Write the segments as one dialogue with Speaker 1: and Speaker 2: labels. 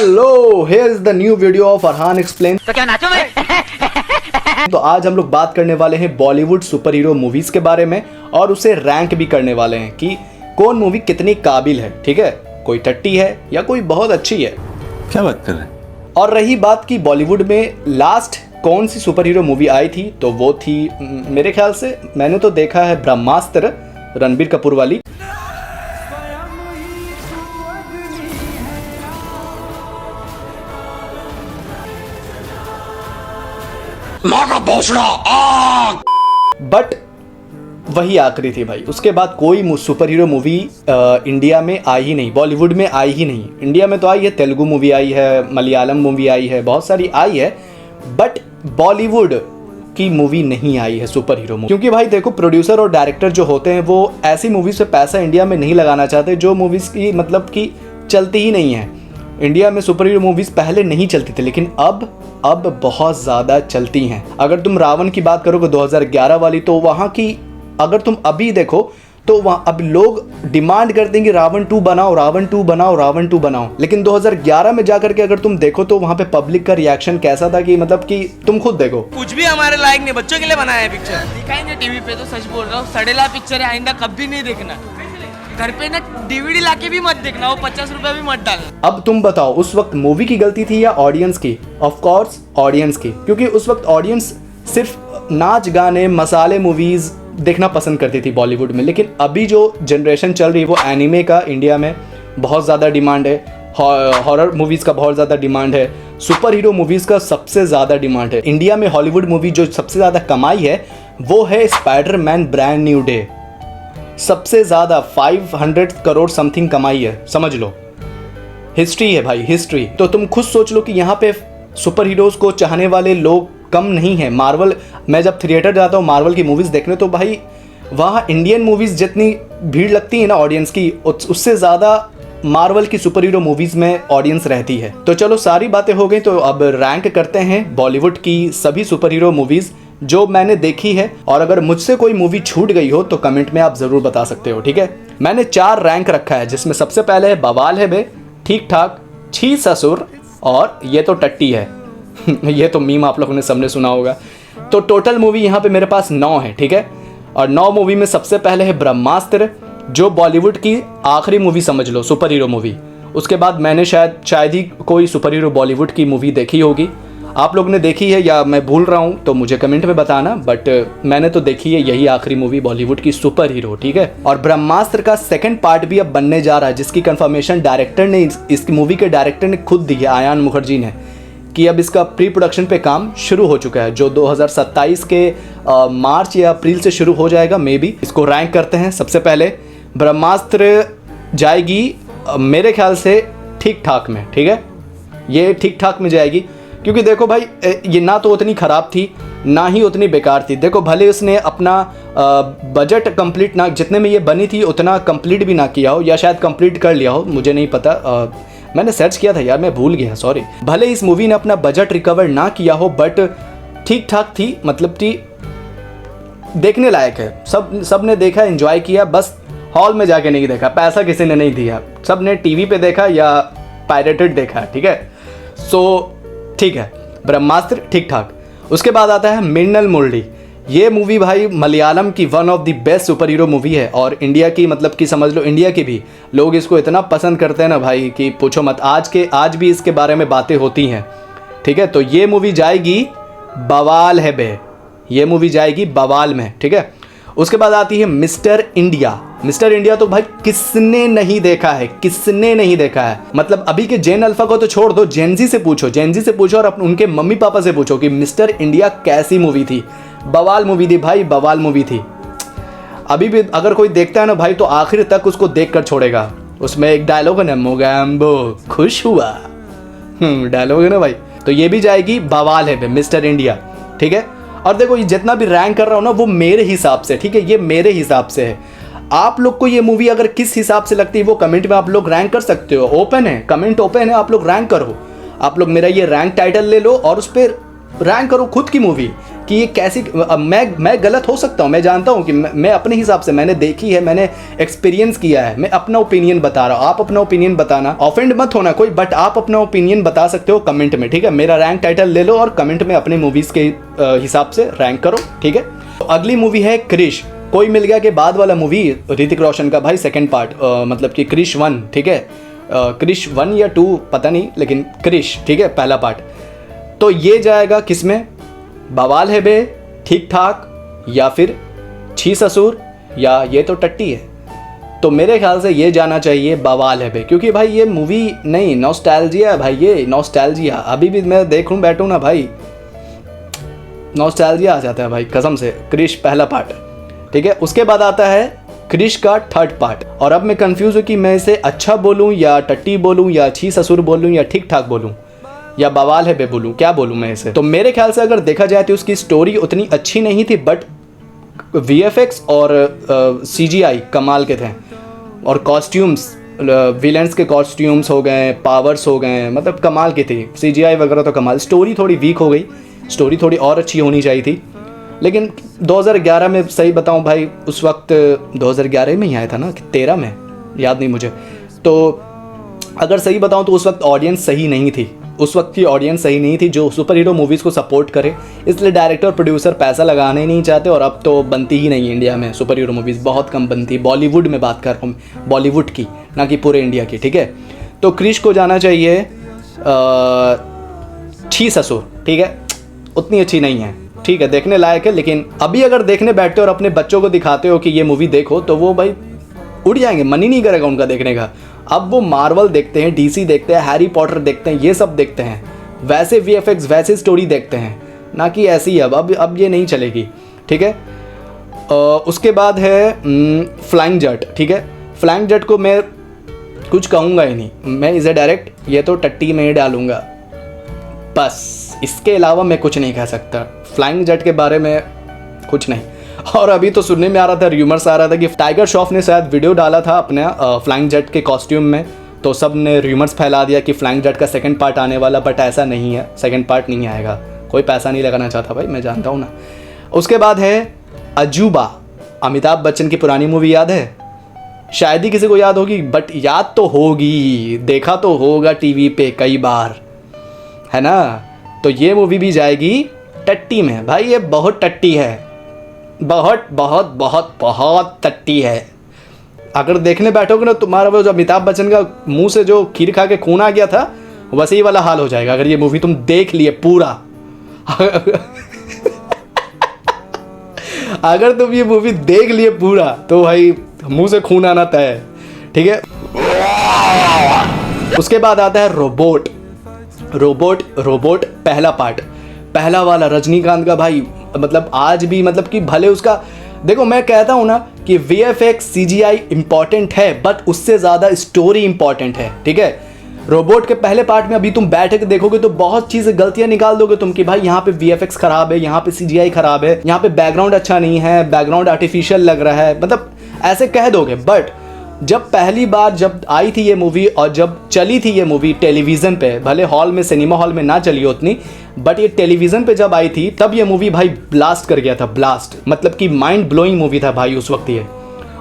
Speaker 1: Hello, here is the new video of Arhan explain.
Speaker 2: तो क्या नाचो मैं?
Speaker 1: तो आज हम लोग बात करने वाले हैं बॉलीवुड सुपर हीरो मूवीज के बारे में और उसे रैंक भी करने वाले हैं कि कौन मूवी कितनी काबिल है। ठीक है, कोई टट्टी है या कोई बहुत अच्छी है।
Speaker 3: क्या बात कर रहे हैं?
Speaker 1: और रही बात कि बॉलीवुड में लास्ट कौन सी सुपर हीरो मूवी आई थी, तो वो थी मेरे ख्याल से मैंने तो देखा है ब्रह्मास्त्र, रणबीर कपूर वाली। बट वही आखिरी थी भाई, उसके बाद कोई सुपर हीरो मूवी इंडिया में आई ही नहीं, बॉलीवुड में आई ही नहीं। इंडिया में तो आई है, तेलुगु मूवी आई है, मलयालम मूवी आई है, बहुत सारी आई है, बट बॉलीवुड की मूवी नहीं आई है सुपर हीरो मूवी। क्योंकि भाई देखो, प्रोड्यूसर और डायरेक्टर जो होते हैं वो ऐसी मूवीज पे पैसा इंडिया में नहीं लगाना चाहते जो मूवीज की मतलब कि चलती ही नहीं है। इंडिया में सुपर हीरो मूवीज पहले नहीं चलती थी, लेकिन अब बहुत ज़्यादा चलती हैं। अगर तुम रावण की बात करोगे 2011 वाली, तो वहाँ की अगर तुम अभी देखो तो वहाँ अब लोग डिमांड करते हैं कि रावण 2 बनाओ, रावण 2 बनाओ, रावण 2 बनाओ। लेकिन 2011 में जाकर के अगर तुम देखो तो वहाँ पे पब्लिक का रिएक्शन कैसा था कि मतलब कि तुम खुद देखो,
Speaker 4: कुछ भी हमारे लायक नहीं, बच्चों के लिए बनाया है पिक्चर। दिखाएंगे टीवी पे, तो सच बोल रहा हूँ, सड़ेला पिक्चर है, आइंदा कभी नहीं देखना। घर पे ना डीवीडी लाके भी मत देखना, वो 50 रुपए भी मत डालना।
Speaker 1: अब तुम बताओ उस वक्त मूवी की गलती थी या ऑडियंस की? ऑफ कोर्स ऑडियंस की, क्योंकि उस वक्त ऑडियंस सिर्फ नाच गाने मसाले मूवीज देखना पसंद करती थी बॉलीवुड में। लेकिन अभी जो जनरेशन चल रही है वो एनिमे का इंडिया में बहुत ज़्यादा डिमांड है, हॉरर मूवीज़ का बहुत ज़्यादा डिमांड है, सुपर हीरो मूवीज़ का सबसे ज़्यादा डिमांड है। इंडिया में हॉलीवुड मूवी जो सबसे ज़्यादा कमाई है वो है स्पाइडरमैन ब्रांड न्यू डे। सबसे ज़्यादा 500 करोड़ समथिंग कमाई है, समझ लो। हिस्ट्री है भाई, हिस्ट्री। तो तुम खुद सोच लो कि यहाँ पे सुपर हीरोज़ को चाहने वाले लोग कम नहीं है। मार्वल, मैं जब थिएटर जाता हूँ मार्वल की मूवीज़ देखने, तो भाई वहाँ इंडियन मूवीज़ जितनी भीड़ लगती है ना ऑडियंस की, उससे ज़्यादा मार्वल की सुपर हीरो मूवीज़ में ऑडियंस रहती है। तो चलो सारी बातें हो गई, तो अब रैंक करते हैं बॉलीवुड की सभी सुपर हीरो मूवीज़ जो मैंने देखी है। और अगर मुझसे कोई मूवी छूट गई हो तो कमेंट में आप ज़रूर बता सकते हो। ठीक है, मैंने 4 रैंक रखा है, जिसमें सबसे पहले है बवाल है बे, ठीक ठाक, छी ससुर, और ये तो टट्टी है। ये तो मीम आप लोगों ने सबने सुना होगा। तो टोटल मूवी यहाँ पे मेरे पास 9 है। ठीक है, और 9 मूवी में सबसे पहले है ब्रह्मास्त्र, जो बॉलीवुड की आखिरी मूवी समझ लो, सुपर हीरो मूवी। उसके बाद मैंने शायद ही कोई सुपर हीरो बॉलीवुड की मूवी देखी होगी। आप लोग ने देखी है या मैं भूल रहा हूँ तो मुझे कमेंट में बताना, बट मैंने तो देखी है यही आखिरी मूवी बॉलीवुड की सुपर हीरो। ठीक है, और ब्रह्मास्त्र का सेकंड पार्ट भी अब बनने जा रहा है, जिसकी कंफर्मेशन डायरेक्टर ने, इस मूवी के डायरेक्टर ने खुद दी है, आयान मुखर्जी ने, कि अब इसका प्री प्रोडक्शन पे काम शुरू हो चुका है, जो 2027 के मार्च या अप्रैल से शुरू हो जाएगा मे बी। इसको रैंक करते हैं। सबसे पहले ब्रह्मास्त्र जाएगी मेरे ख्याल से ठीक ठाक में। ठीक है, ये ठीक ठाक में जाएगी, क्योंकि देखो भाई ये ना तो उतनी ख़राब थी ना ही उतनी बेकार थी। देखो भले उसने अपना बजट कंप्लीट ना, जितने में ये बनी थी उतना कंप्लीट भी ना किया हो, या शायद कंप्लीट कर लिया हो, मुझे नहीं पता। मैंने सर्च किया था यार, मैं भूल गया, सॉरी। भले इस मूवी ने अपना बजट रिकवर ना किया हो, बट ठीक ठाक थी, मतलब कि देखने लायक है। सब ने देखा, एंजॉय किया, बस हॉल में जाके नहीं देखा, पैसा किसी ने नहीं दिया, सब ने टीवी पे देखा या पायरेटेड देखा। ठीक है, सो ठीक है, ब्रह्मास्त्र ठीक ठाक। उसके बाद आता है मिन्नल मुरली। ये मूवी भाई मलयालम की one of the best super hero movie है, और इंडिया की, मतलब कि समझ लो इंडिया के भी लोग इसको इतना पसंद करते हैं ना भाई कि पूछो मत। आज भी इसके बारे में बातें होती हैं। ठीक है, तो ये मूवी जाएगी बवाल है बे, ये मूवी जाएगी बवाल में। ठीक है, उसके बाद आती है मिस्टर इंडिया। मिस्टर इंडिया तो भाई किसने नहीं देखा है, किसने नहीं देखा है। मतलब अभी के जेन अल्फा को तो छोड़ दो, जेनजी से पूछो और उनके मम्मी पापा से पूछो कि मिस्टर इंडिया कैसी मूवी थी। बवाल मूवी थी भाई, बवाल मूवी थी। अभी भी अगर कोई देखता है ना भाई तो आखिर तक उसको देख कर छोड़ेगा। उसमें एक डायलॉग है ना, मोगैम्बो खुश हुआ, डायलॉग है ना भाई। तो ये भी जाएगी बवाल है मिस्टर इंडिया। ठीक है, और देखो ये जितना भी रैंक कर रहा हूँ ना वो मेरे हिसाब से, ठीक है, ये मेरे हिसाब से है। आप लोग को ये मूवी अगर किस हिसाब से लगती है वो कमेंट में आप लोग रैंक कर सकते हो। ओपन है, कमेंट ओपन है, आप लोग रैंक करो। आप लोग मेरा ये रैंक टाइटल ले लो और उस पर रैंक करो खुद की मूवी कि ये कैसी। मैं गलत हो सकता हूँ, मैं जानता हूँ कि मैं अपने हिसाब से मैंने देखी है, मैंने एक्सपीरियंस किया है, मैं अपना ओपिनियन बता रहा हूँ। आप अपना ओपिनियन बताना, ऑफेंड मत होना कोई, बट आप अपना ओपिनियन बता सकते हो कमेंट में, ठीक है। मेरा रैंक टाइटल ले लो और कमेंट में अपने मूवीज़ के हिसाब से रैंक करो, ठीक है। तो अगली मूवी है क्रिश, कोई मिल गया के बाद वाला मूवी, ऋतिक रोशन का भाई सेकंड पार्ट, मतलब कि क्रिश 1, ठीक है। क्रिश 1 या 2 पता नहीं, लेकिन क्रिश, ठीक है, पहला पार्ट। तो ये जाएगा किसमें, बवाल है बे, ठीक ठाक, या फिर छी ससुर, या ये तो टट्टी है। तो मेरे ख्याल से ये जाना चाहिए बवाल है बे, क्योंकि भाई ये मूवी नहीं, नॉस्टैल्जिया है भाई, ये नॉस्टैल्जिया। अभी भी मैं देखूं बैठूं ना भाई, नॉस्टैल्जिया आ जाता है भाई कसम से। क्रिश पहला पार्ट, ठीक है। उसके बाद आता है क्रिश का थर्ड पार्ट, और अब मैं कंफ्यूज हूँ कि मैं इसे अच्छा बोलूँ या टट्टी बोलूँ या छी ससुर बोलूँ या ठीक ठाक बोलूँ या बवाल है बे बोलूँ, क्या बोलूँ मैं इसे। तो मेरे ख्याल से अगर देखा जाए तो उसकी स्टोरी उतनी अच्छी नहीं थी, बट VFX और CGI कमाल के थे, और कॉस्ट्यूम्स, विलेंस के कॉस्ट्यूम्स हो गए, पावर्स हो गए, मतलब कमाल की थी। CGI वगैरह तो कमाल। स्टोरी थोड़ी वीक हो गई, स्टोरी थोड़ी और अच्छी होनी चाहिए थी। लेकिन 2011 में सही बताऊं भाई, उस वक्त 2011 में ही आया था ना कि 13 में, याद नहीं मुझे। तो अगर सही बताऊं तो उस वक्त ऑडियंस सही नहीं थी, उस वक्त की ऑडियंस सही नहीं थी जो सुपर हीरो मूवीज़ को सपोर्ट करे, इसलिए डायरेक्टर और प्रोड्यूसर पैसा लगाना ही नहीं चाहते, और अब तो बनती ही नहीं इंडिया में सुपर हीरो मूवीज़, बहुत कम बनती। बॉलीवुड में बात कर रहा हूँ, बॉलीवुड की, ना कि पूरे इंडिया की, ठीक है। तो क्रिश को जाना चाहिए छी ससुर, ठीक है, उतनी अच्छी नहीं है, ठीक है, देखने लायक है। लेकिन अभी अगर देखने बैठते हो और अपने बच्चों को दिखाते हो कि ये मूवी देखो, तो वो भाई उड़ जाएंगे, मन ही नहीं करेगा उनका देखने का। अब वो मार्वल देखते हैं, DC देखते हैं, हैरी पॉटर देखते हैं, ये सब देखते हैं, वैसे VFX वैसे स्टोरी देखते हैं, ना कि ऐसी। अब ये नहीं चलेगी, ठीक है। उसके बाद है फ्लाइंग जट, ठीक है। फ्लाइंग जट को मैं कुछ कहूँगा ही नहीं, मैं इसे डायरेक्ट ये तो टट्टी में ही डालूँगा, बस इसके अलावा मैं कुछ नहीं कह सकता फ्लाइंग जट के बारे में, कुछ नहीं। और अभी तो सुनने में आ रहा था, र्यूमर्स आ रहा था कि टाइगर श्रॉफ ने शायद वीडियो डाला था अपने फ्लाइंग जट के कॉस्ट्यूम में, तो सब ने र्यूमर्स फैला दिया कि फ्लाइंग जट का सेकंड पार्ट आने वाला, बट ऐसा नहीं है, सेकंड पार्ट नहीं आएगा, कोई पैसा नहीं लगाना चाहता भाई, मैं जानता हूँ ना। उसके बाद है अजूबा, अमिताभ बच्चन की पुरानी मूवी, याद है? शायद ही किसी को याद होगी, बट याद तो होगी, देखा तो होगा टीवी पे कई बार, है ना। तो ये मूवी भी जाएगी टट्टी में भाई, ये बहुत टट्टी है, बहुत बहुत बहुत बहुत टट्टी है। अगर देखने बैठोगे ना, तुम्हारा वो जो अमिताभ बच्चन का मुंह से जो खीर खा के खून आ गया था, वैसे ही वाला हाल हो जाएगा अगर ये मूवी तुम देख लिए पूरा। अगर तुम ये मूवी देख लिए पूरा, तो भाई मुंह से खून आना तय है, ठीक है। उसके बाद आता है रोबोट। रोबोट पहला पार्ट, पहला वाला रजनीकांत का भाई, मतलब आज भी, मतलब कि भले उसका, देखो मैं कहता हूँ ना कि VFX CGI इंपॉर्टेंट है, बट उससे ज़्यादा स्टोरी इंपॉर्टेंट है, ठीक है। रोबोट के पहले पार्ट में अभी तुम बैठ के देखोगे तो बहुत चीज़ें गलतियाँ निकाल दोगे तुम कि भाई यहाँ पे VFX खराब है, यहाँ पे CGI खराब है, यहाँ पे बैकग्राउंड अच्छा नहीं है, बैकग्राउंड आर्टिफिशियल लग रहा है, मतलब ऐसे कह दोगे। बट जब पहली बार जब आई थी ये मूवी और जब चली थी ये मूवी टेलीविज़न पे, भले हॉल में, सिनेमा हॉल में ना चली उतनी, बट ये टेलीविज़न पे जब आई थी तब ये मूवी भाई ब्लास्ट कर गया था, ब्लास्ट, मतलब कि माइंड ब्लोइंग मूवी था भाई उस वक्त ये,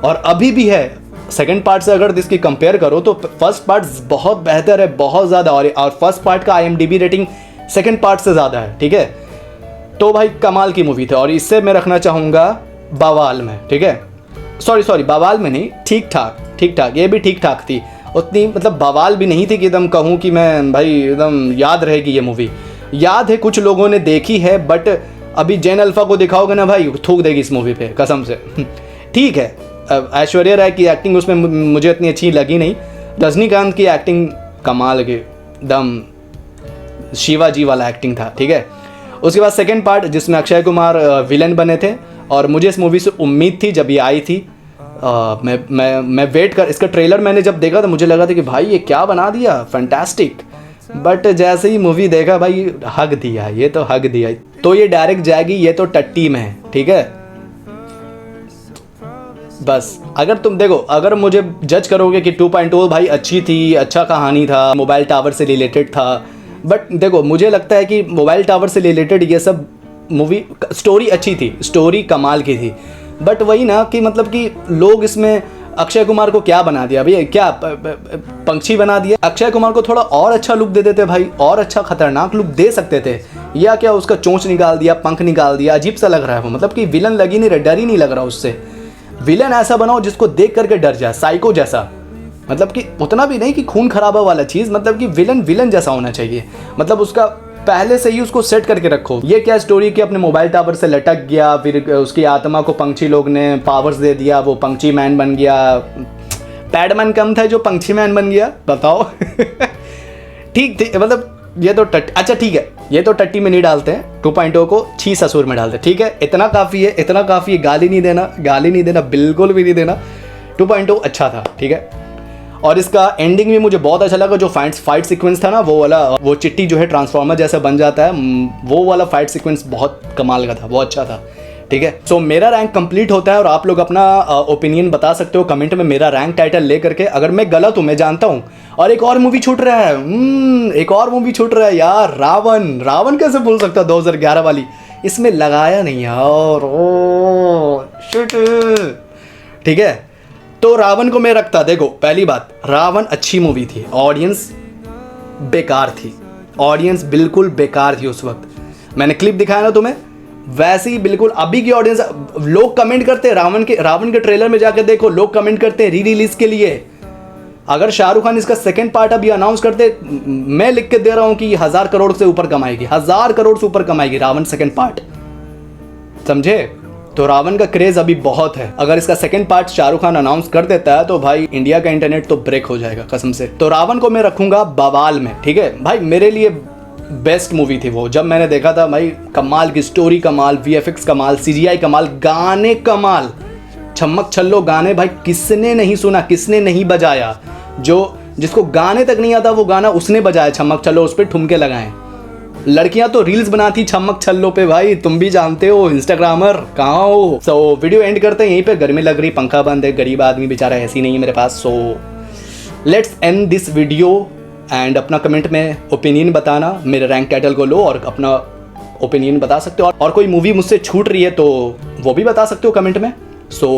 Speaker 1: और अभी भी है। सेकंड पार्ट से अगर इसकी कंपेयर करो तो फर्स्ट पार्ट बहुत बेहतर है, बहुत ज़्यादा, और फर्स्ट पार्ट का IMDb रेटिंग सेकंड पार्ट से ज़्यादा है, ठीक है। तो भाई कमाल की मूवी थी, और इससे मैं रखना चाहूँगा बवाल में, ठीक है। सॉरी बवाल में नहीं, ठीक ठाक, ये भी ठीक ठाक थी, उतनी मतलब बवाल भी नहीं थी कि एकदम कहूँ कि मैं भाई एकदम याद रहेगी ये मूवी। याद है, कुछ लोगों ने देखी है, बट अभी जैन अल्फा को दिखाओगे ना भाई, थूक देगी इस मूवी पे कसम से। ठीक है, ऐश्वर्या राय की एक्टिंग उसमें मुझे इतनी अच्छी लगी नहीं, रजनीकांत की एक्टिंग कमाल के, दम शिवाजी वाला एक्टिंग था, ठीक है। उसके बाद सेकंड पार्ट जिसमें अक्षय कुमार विलन बने थे, और मुझे इस मूवी से उम्मीद थी जब ये आई थी। मैं वेट कर, इसका ट्रेलर मैंने जब देखा तो मुझे लगा था कि भाई ये क्या बना दिया, फैंटास्टिक। बट जैसे ही मूवी देखा भाई, हक दिया, ये तो हक दिया। तो ये डायरेक्ट जाएगी, ये तो टट्टी में है, ठीक है। बस अगर तुम देखो, अगर मुझे जज करोगे कि 2.0 भाई अच्छी थी, अच्छा कहानी था, मोबाइल टावर से रिलेटेड था, बट देखो मुझे लगता है कि मोबाइल टावर से रिलेटेड ये सब मूवी स्टोरी अच्छी थी, स्टोरी कमाल की थी, बट वही ना कि मतलब कि लोग इसमें अक्षय कुमार को क्या बना दिया भैया, क्या पंछी बना दिया। अक्षय कुमार को थोड़ा और अच्छा लुक दे देते भाई, और अच्छा खतरनाक लुक दे सकते थे, या क्या उसका चोंच निकाल दिया, पंख निकाल दिया, अजीब सा लग रहा है वो, मतलब कि विलन लगी नहीं, डर ही नहीं लग रहा उससे। विलन ऐसा बनाओ जिसको देख करके डर जाए, साइको जैसा, मतलब कि उतना भी नहीं कि खून खराबा वाला चीज़, मतलब कि विलन जैसा होना चाहिए, मतलब उसका पहले से ही उसको सेट करके रखो। ये क्या स्टोरी कि अपने मोबाइल टावर से लटक गया, फिर उसकी आत्मा को पंछी लोग ने पावर्स दे दिया, वो पंछी मैन बन गया। पैडमैन कम था जो पंछी मैन बन गया, बताओ। ठीक थी, मतलब ये तो अच्छा ठीक है, ये तो टट्टी में नहीं डालते हैं, 2.0 को छी ससुर में डालते हैं, ठीक है, इतना काफ़ी है, इतना काफ़ी है। गाली नहीं देना, बिल्कुल भी नहीं देना। 2.0 अच्छा था, ठीक है। और इसका एंडिंग भी मुझे बहुत अच्छा लगा, जो फाइट सीक्वेंस था ना, वो वाला, वो चिट्टी जो है ट्रांसफॉर्मर जैसा बन जाता है, वो वाला फाइट सीक्वेंस बहुत कमाल का था, बहुत अच्छा था, ठीक है। सो मेरा रैंक कंप्लीट होता है और आप लोग अपना ओपिनियन बता सकते हो कमेंट में मेरा रैंक टाइटल ले करके। अगर मैं गलत हूँ, मैं जानता हूँ, और एक और मूवी छूट रहा है, एक और मूवी छूट रहा है यार, रावण कैसे भूल सकता, 2011 वाली, इसमें लगाया नहीं यार, ओ शिट, ठीक है। तो रावण को मैं रखता, देखो पहली बात, रावण अच्छी मूवी थी, ऑडियंस बेकार थी, ऑडियंस बिल्कुल बेकार थी उस वक्त। मैंने क्लिप दिखाया ना तुम्हें, वैसे ही बिल्कुल अभी की ऑडियंस। लोग कमेंट करते हैं रावण के ट्रेलर में जाकर देखो, लोग कमेंट करते हैं री रिलीज के लिए। अगर शाहरुख खान इसका सेकंड पार्ट अभी अनाउंस करते, मैं लिख के दे रहा हूं कि 1000 करोड़ से ऊपर कमाएगी, 1000 करोड़ से ऊपर कमाएगी रावण सेकंड पार्ट, समझे। तो रावण का क्रेज अभी बहुत है, अगर इसका second part Shahrukh Khan announce कर देता है तो भाई इंडिया का इंटरनेट तो ब्रेक हो जाएगा कसम से। तो रावण को मैं रखूंगा बवाल में, ठीक है भाई, मेरे लिए बेस्ट मूवी थी वो। जब मैंने देखा था भाई, कमाल की स्टोरी, कमाल VFX, कमाल CGI, कमाल गाने, कमाल छम्मक छल्लो गाने भाई, किसने नहीं सुना, किसने नहीं बजाया, जिसको गाने तक नहीं आता वो गाना उसने बजाया, छम्मक छल्लो, उस पर ठुमके लगाए। लड़कियां तो रील्स बनाती छम्मक छल्लो पे भाई, तुम भी जानते हो, इंस्टाग्रामर कहाँ हो। सो वीडियो एंड करते हैं यहीं पे, गर्मी लग रही, पंखा बंद है, गरीब आदमी बेचारा ऐसी नहीं है मेरे पास। So let's end this video and अपना कमेंट में ओपिनियन बताना, मेरे रैंक टाइटल को लो और अपना ओपिनियन बता सकते हो, और कोई मूवी मुझसे छूट रही है तो वो भी बता सकते हो कमेंट में। सो